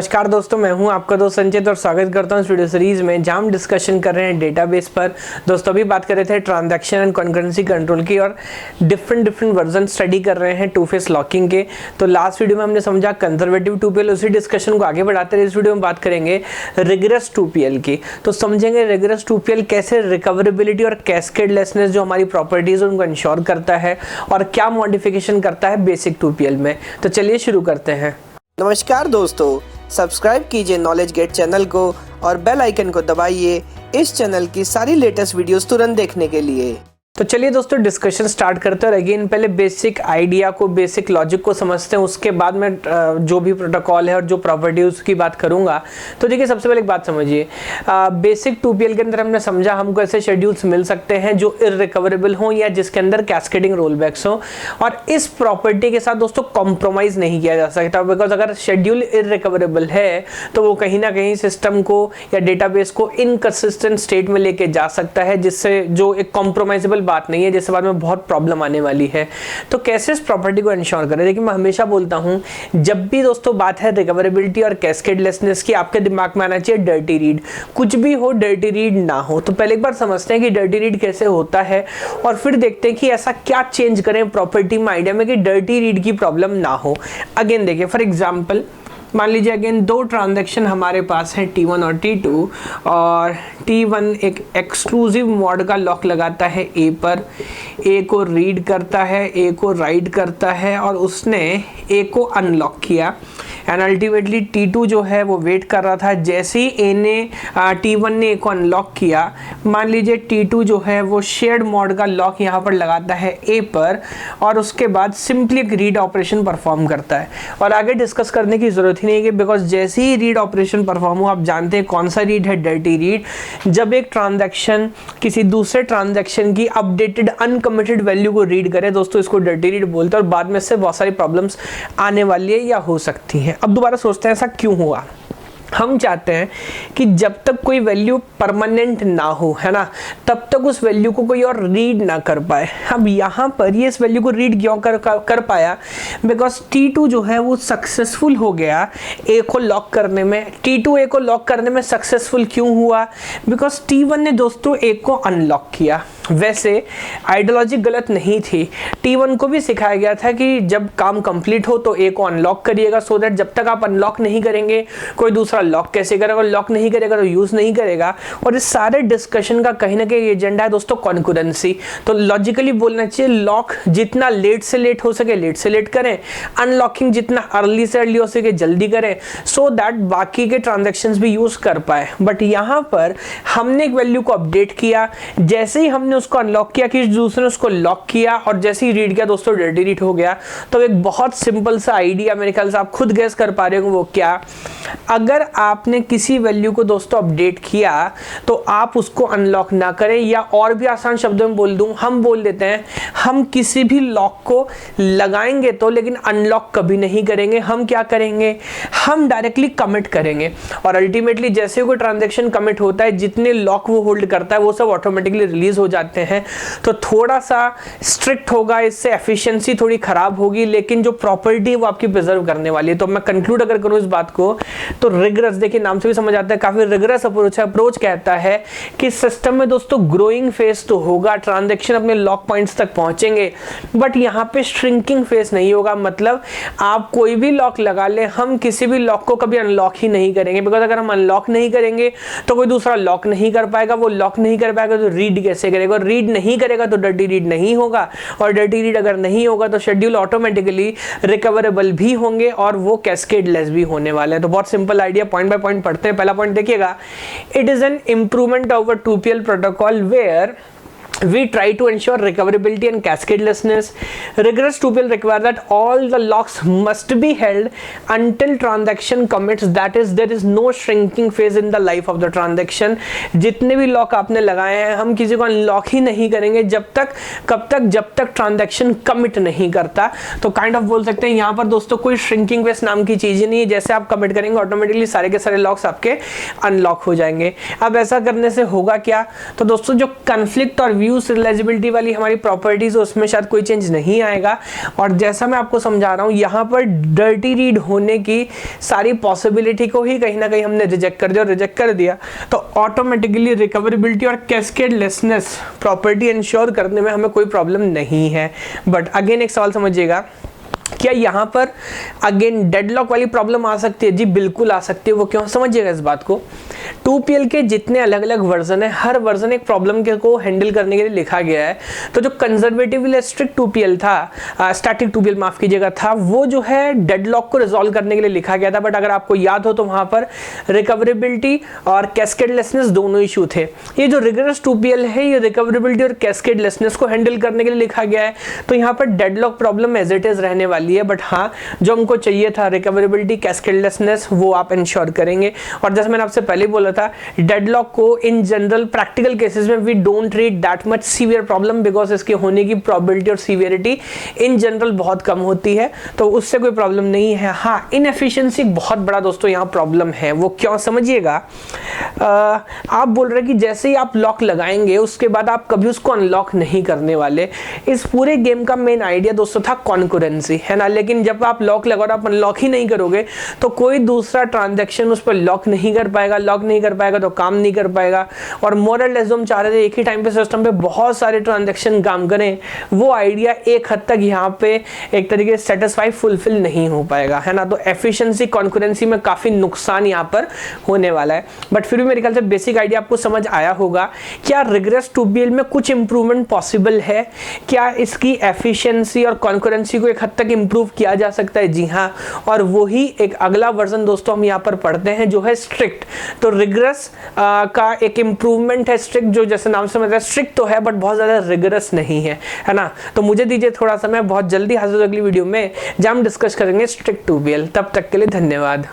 नमस्कार दोस्तों, मैं हूं आपका दोस्त संचित और स्वागत करता हूं इस वीडियो सीरीज में जहां हम डिस्कशन कर रहे हैं डेटाबेस पर। दोस्तों अभी बात कर रहे थे ट्रांजैक्शन एंड कॉन्करेंसी कंट्रोल की और डिफरेंट वर्जन स्टडी कर रहे हैं टू फेस लॉकिंग के। तो लास्ट वीडियो में हमने समझा कंजर्वेटिव 2PL, उसी डिस्कशन को आगे बढ़ाते रहे इस वीडियो में बात करेंगे रिगरस 2PL की। तो समझेंगे रिगरस 2PL कैसे रिकवरेबिलिटी और कैस्केडलेसनेस जो हमारी प्रॉपर्टीज उनको इंश्योर करता है और क्या मॉडिफिकेशन करता है बेसिक 2PL में। तो चलिए शुरू करते हैं। नमस्कार दोस्तों, सब्सक्राइब कीजिए नॉलेज गेट चैनल को और बेल आइकन को दबाइए इस चैनल की सारी लेटेस्ट वीडियोस तुरंत देखने के लिए। तो चलिए दोस्तों डिस्कशन स्टार्ट करते हैं और अगेन पहले बेसिक आइडिया को, बेसिक लॉजिक को समझते हैं, उसके बाद में जो भी प्रोटोकॉल है और जो प्रॉपर्टीज की बात करूंगा। तो देखिए सबसे पहले एक बात समझिए, बेसिक 2PL के अंदर हमने समझा हमको ऐसे शेड्यूल्स मिल सकते हैं जो इररिकवरेबल हों या जिसके अंदर कैस्केडिंग रोलबैक्स हो, और इस प्रॉपर्टी के साथ दोस्तों कॉम्प्रोमाइज नहीं किया जा सकता। बिकॉज अगर शेड्यूल इररिकवरेबल है तो वो कहीं ना कहीं सिस्टम को या डेटाबेस को इनकंसिस्टेंट स्टेट में लेके जा सकता है, जिससे जो एक कॉम्प्रोमाइजेबल बात नहीं है, जिससे बाद में बहुत प्रॉब्लम आने वाली है। तो कैसे इस प्रॉपर्टी को इंश्योर करें? देखिए मैं हमेशा बोलता हूं जब भी दोस्तों बात है रिकवरेबिलिटी और कैस्केडलेसनेस की, आपके दिमाग में आना चाहिए डर्टी रीड। कुछ भी हो डर्टी रीड ना हो। तो पहले एक बार समझते हैं कि डर्टी रीड कैसे होता है और फिर देखते हैं कि ऐसा क्या चेंज करें प्रॉपर्टी में, आइडिया में, कि डर्टी रीड की प्रॉब्लम ना हो। अगेन देखिए फॉर एग्जाम्पल मान लीजिए अगेन दो ट्रांजैक्शन हमारे पास है T1 और T2, और T1 एक एक्सक्लूसिव मोड का लॉक लगाता है A पर, A को रीड करता है, A को राइट करता है और उसने A को अनलॉक किया। एंड अल्टीमेटली T2 जो है वो वेट कर रहा था। जैसे ही T1 ने A को अनलॉक किया, मान लीजिए T2 जो है वो शेयर्ड मोड का लॉक यहाँ पर लगाता है A पर और उसके बाद सिंपली एक रीड ऑपरेशन परफॉर्म करता है। और आगे डिस्कस करने की जरूरत ही नहीं है, बिकॉज जैसे ही रीड ऑपरेशन परफॉर्म हो, आप जानते हैं कौन सा रीड है, डर्टी रीड। जब एक ट्रांजैक्शन किसी दूसरे ट्रांजैक्शन की अपडेटेड अनकमिटेड वैल्यू को रीड करे दोस्तों, इसको डर्टी रीड बोलते हैं और बाद में इससे बहुत सारी प्रॉब्लम्स आने वाली है या हो सकती हैं। अब दोबारा सोचते हैं ऐसा क्यों हुआ। हम चाहते हैं कि जब तक कोई वैल्यू परमानेंट ना हो, है ना, तब तक उस वैल्यू को कोई और रीड ना कर पाए। अब यहाँ पर ये इस वैल्यू को रीड क्यों कर पाया? बिकॉज T2 जो है वो सक्सेसफुल हो गया A को लॉक करने में। T2 A को लॉक करने में सक्सेसफुल क्यों हुआ? बिकॉज T1 ने दोस्तों A को अनलॉक किया। वैसे आइडियोलॉजी गलत नहीं थी, T1 को भी सिखाया गया था कि जब काम कंप्लीट हो तो A को अनलॉक करिएगा, सो दैट जब तक आप अनलॉक नहीं करेंगे कोई दूसरा लॉक कैसे करेगा, लॉक नहीं करेगा तो यूज नहीं करेगा। और इस सारे डिस्कशन का कहीं ना कहीं एजेंडा है दोस्तों कॉन्करेंसी। तो लॉजिकली बोलना चाहिए लॉक जितना लेट से लेट हो सके लेट से लेट करें, अनलॉकिंग जितना अर्ली से अर्ली हो सके जल्दी करें, सो दैट बाकी के ट्रांजैक्शंस भी यूज कर पाए। बट यहाँ पर हमने एक वैल्यू को अपडेट किया, जैसे ही हमने उसको अनलॉक किया कि दूसरे ने उसको लॉक किया और जैसे ही रीड किया दोस्तों डर्टी रीड हो गया। तो एक बहुत सिंपल सा आइडिया मेरे ख्याल से आप खुद गेस कर पा रहे हो वो क्या। अगर आपने किसी वैल्यू को दोस्तों अपडेट किया तो आप उसको अनलॉक ना करें, या और भी आसान शब्दों में बोल दूं, हम बोल देते हैं हम किसी भी लॉक को लगाएंगे तो लेकिन अनलॉक कभी नहीं करेंगे। हम क्या करेंगे? हम डायरेक्टली कमिट करेंगे और अल्टीमेटली जैसे कोई ट्रांजैक्शन कमिट होता है, जितने लॉक वो होल्ड करता है वो सब ऑटोमेटिकली रिलीज हो जाते हैं। तो थोड़ा सा स्ट्रिक्ट होगा, इससे एफिशिएंसी थोड़ी खराब होगी, लेकिन जो प्रॉपर्टी है वो आपकी प्रिजर्व करने वाली है। तो मैं कंक्लूड अगर करूं इस बात को तो रिगरस, देखिए नाम से भी समझ आता है काफी रिगरस अप्रोच है। अप्रोच कहता है कि सिस्टम में दोस्तों ग्रोइंग फेज तो होगा, ट्रांजैक्शन अपने लॉक पॉइंट्स तक पहुंचेंगे, बट यहाँ पे श्रिंकिंग फेज नहीं होगा। मतलब आप कोई भी लॉक लगा ले, हम किसी भी लॉक को कभी अनलॉक ही नहीं करेंगे। बिकॉज अगर हम अनलॉक नहीं करेंगे तो कोई दूसरा लॉक नहीं कर पाएगा, वो लॉक नहीं कर पाएगा तो रीड कैसे करेगा, रीड नहीं करेगा तो डर्टी रीड नहीं होगा, और डर्टी रीड अगर नहीं होगा तो शेड्यूल ऑटोमेटिकली रिकवरेबल भी होंगे और वो कैस्केडलेस भी होने वाले हैं। तो बहुत simple idea, point by point पढ़ते हैं। पहला पॉइंट देखिएगा, it is an improvement over 2PL protocol where we try to ensure recoverability and cascadelessness. Rigorous 2PL require that all the locks must be held until transaction commits, that is there is no shrinking phase in the life of the transaction. जितने भी lock आपने लगाए हैं हम किसी को unlock ही नहीं करेंगे कब तक जब तक ट्रांजैक्शन कमिट नहीं करता। तो काइंड ऑफ बोल सकते हैं यहाँ पर दोस्तों कोई श्रिंकिंग फेज नाम की चीज ही नहीं है। जैसे आप कमिट करेंगे ऑटोमेटिकली सारे के सारे लॉक्स आपके अनलॉक हो जाएंगे। अब ऐसा करने से होगा क्या? तो दोस्तों जो कन्फ्लिक्ट और रिव्यू सिरियलाइजेबिलिटी वाली हमारी प्रॉपर्टीज उसमें शायद कोई चेंज नहीं आएगा। और जैसा मैं आपको समझा रहा हूँ यहाँ पर डर्टी रीड होने की सारी पॉसिबिलिटी को ही कहीं ना कहीं हमने रिजेक्ट कर दिया, और रिजेक्ट कर दिया तो ऑटोमेटिकली रिकवरेबिलिटी और कैस्केडलेसनेस प्रॉपर्टी इंश्योर करने में हमें कोई प्रॉब्लम नहीं है। बट अगेन एक सवाल समझिएगा, क्या यहाँ पर अगेन डेडलॉक वाली प्रॉब्लम आ सकती है? जी बिल्कुल आ सकती है। वो क्यों, समझिएगा इस बात को। 2PL के जितने अलग अलग वर्जन है, हर वर्जन एक प्रॉब्लम के को हैंडल करने के लिए लिखा गया है। तो जो कंजर्वेटिवली स्ट्रिक्ट 2PL था, स्टैटिक 2PL माफ कीजिएगा था, वो जो है डेडलॉक को रिजॉल्व करने के लिए लिखा गया था। बट अगर आपको याद हो तो वहां पर रिकवरेबिलिटी और कैस्केडलेसनेस दोनों इशू थे। ये जो रिगरस 2PL है ये रिकवरेबिलिटी और कैस्केडलेसनेस को हैंडल करने के लिए लिखा गया है। तो यहाँ पर deadlock problem as it is रहने वाली है। बट हाँ, जो हमको चाहिए था रिकवरेबिलिटी कैस्केडलेसनेस वो आप इंश्योर करेंगे। और जैसे मैंने आपसे पहले बोला था, डेडलॉक को इन जनरल प्रैक्टिकल केसेस में we don't treat that much severe problem, because इसके होने की प्रोबेबिलिटी और सीवियरिटी इन जनरल बहुत कम होती है, तो उससे कोई प्रॉब्लम नहीं है। हाँ, इनएफिशिएंसी बहुत बड़ा दोस्तों यहाँ प्रॉब्लम है। वो क्यों, समझिएगा। आप बोल रहे कि जैसे ही आप लॉक लगाएंगे उसके बाद आप कभी उसको अनलॉक नहीं करने वाले। इस पूरे गेम का मेन आइडिया दोस्तों था कॉन्करेंसी, है ना। लेकिन जब आप लॉक लगाओ और आप अनलॉक ही नहीं करोगे तो कोई दूसरा ट्रांजैक्शन उस पर लॉक नहीं कर पाएगा। लॉक नहीं कर पाएगा तो काम नहीं कर पाएगा। और मोरल लेस हम चाह रहे थे एक ही टाइम पे सिस्टम पे बहुत सारे ट्रांजैक्शन काम करें, वो आइडिया एक हद तक यहाँ पे एक तरीके से सेटिस्फाई फुलफिल नहीं हो पाएगा, है ना। तो एफिशिएंसी कॉन्करेंसी में काफी नुकसान यहाँ पर होने वाला है। बट फिर भी मेरे ख्याल से बेसिक आइडिया आपको समझ आया होगा। क्या रिग्रेस 2PL में कुछ इंप्रूवमेंट पॉसिबल है? क्या इसकी एफिशिएंसी और कॉन्करेंसी को एक हद तक इंप्रूव किया जा सकता है? जी हाँ। और वही एक अगला वर्जन दोस्तों हम यहाँ पर पढ़ते हैं जो है स्ट्रिक्ट। तो रिग्रेस का एक इंप्रूवमेंट है स्ट्रिक्ट, जो जैसे नाम से मतलब स्ट्रिक्ट तो है बट बहुत ज्यादा रिगरस नहीं है ना। तो मुझे दीजिए थोड़ा समय, बहुत जल्दी हाजिर अगली वीडियो में जहाँ हम डिस्कस करेंगे स्ट्रिक्ट 2PL। तब तक के लिए धन्यवाद।